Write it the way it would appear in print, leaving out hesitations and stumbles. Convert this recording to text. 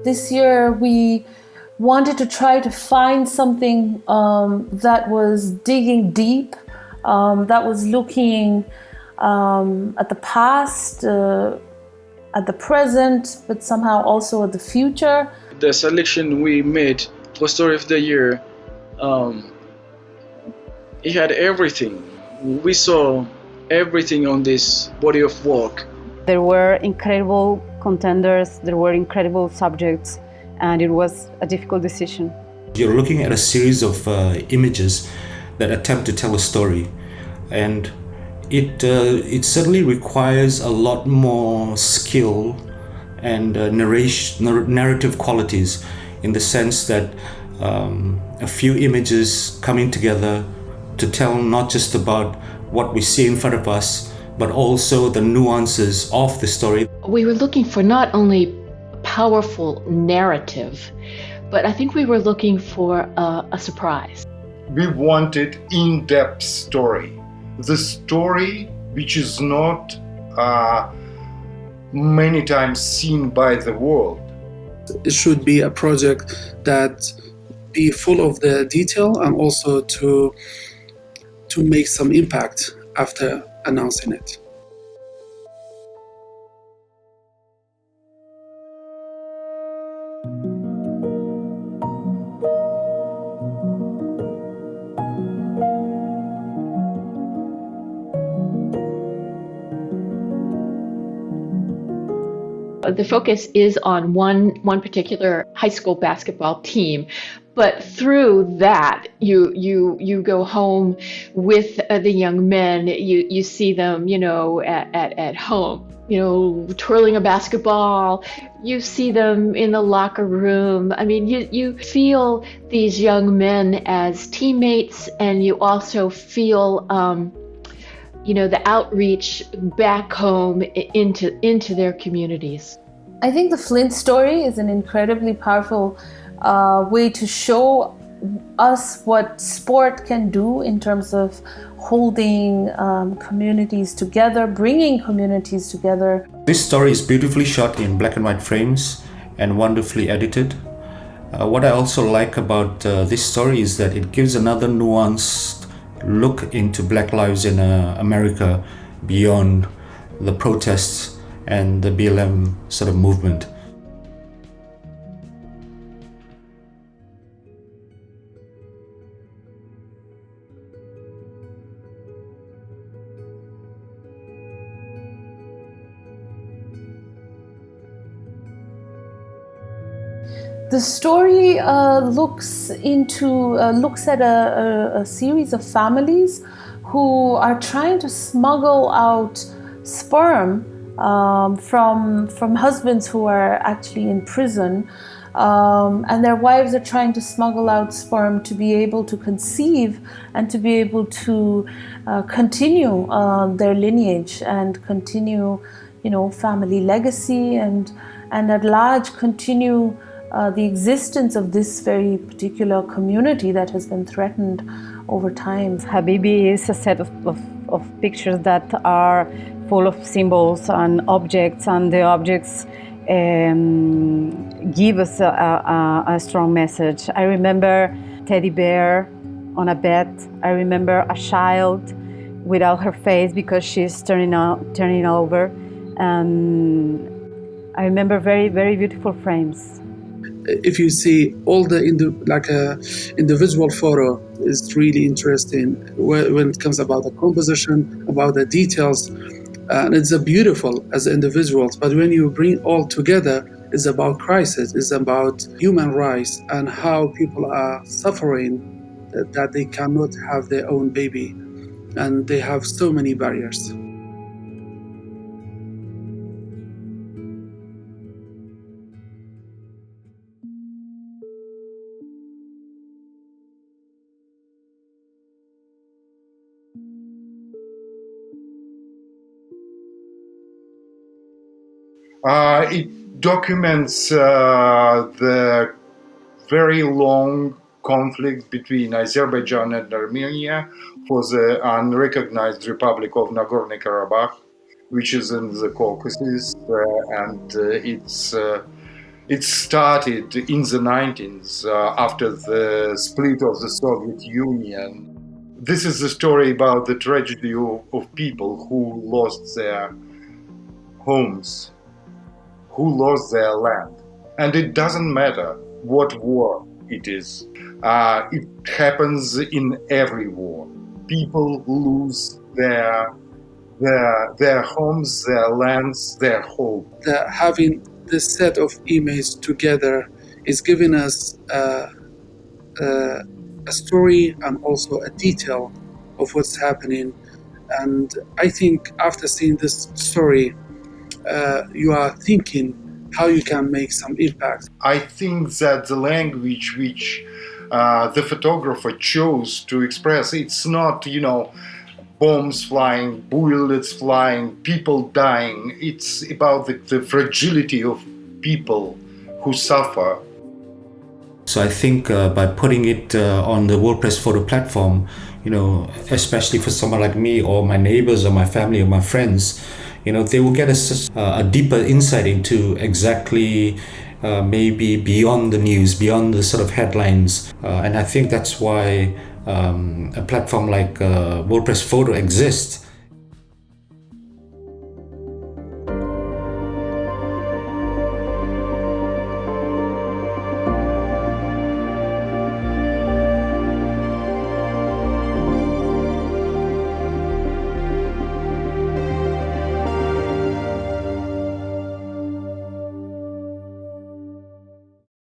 This year we wanted to try to find something that was digging deep, that was looking at the past, at the present, but somehow also at the future. The selection we made for Story of the Year, it had everything. We saw everything on this body of work. There were incredible contenders, there were incredible subjects, and it was a difficult decision. You're looking at a series of images that attempt to tell a story, and it certainly requires a lot more skill and narrative qualities, in the sense that a few images coming together to tell not just about what we see in front of us, but also the nuances of the story. We were looking for not only powerful narrative, but I think we were looking for a surprise. We wanted in-depth story. The story which is not many times seen by the world. It should be a project that be full of the detail and also to make some impact after announcing it. The focus is on one particular high school basketball team, but through that you go home with the young men. You see them, at home, twirling a basketball. You see them in the locker room. I mean, you feel these young men as teammates, and you also feel the outreach back home into their communities. I think the Flint story is an incredibly powerful way to show us what sport can do in terms of holding communities together, bringing communities together. This story is beautifully shot in black and white frames and wonderfully edited. What I also like about this story is that it gives another nuanced look into Black lives in America beyond the protests and the BLM sort of movement. The story looks at a series of families who are trying to smuggle out sperm from husbands who are actually in prison, and their wives are trying to smuggle out sperm to be able to conceive and to be able to continue their lineage and continue, family legacy and at large continue the existence of this very particular community that has been threatened over time. Habibi is a set of pictures that are full of symbols and objects, and the objects give us a strong message. I remember teddy bear on a bed. I remember a child without her face because she's turning over, and I remember very, very beautiful frames. If you see all the individual photo is really interesting when it comes about the composition, about the details, and it's beautiful as individuals. But when you bring all together, it's about crisis, it's about human rights and how people are suffering that they cannot have their own baby, and they have so many barriers. It documents the very long conflict between Azerbaijan and Armenia for the unrecognized Republic of Nagorno-Karabakh, which is in the Caucasus, and it's It started in the 90s after the split of the Soviet Union. This is a story about the tragedy of people who lost their homes, who lost their land. And it doesn't matter what war it is. It happens in every war. People lose their homes, their lands, their hope. Having this set of emails together is giving us a story and also a detail of what's happening. And I think after seeing this story, you are thinking how you can make some impact. I think that the language which the photographer chose to express, it's not, bombs flying, bullets flying, people dying. It's about the fragility of people who suffer. So I think by putting it on the WordPress photo platform, especially for someone like me or my neighbors or my family or my friends, they will get a deeper insight into exactly maybe beyond the news, beyond the sort of headlines. And I think that's why a platform like WordPress Photo exists.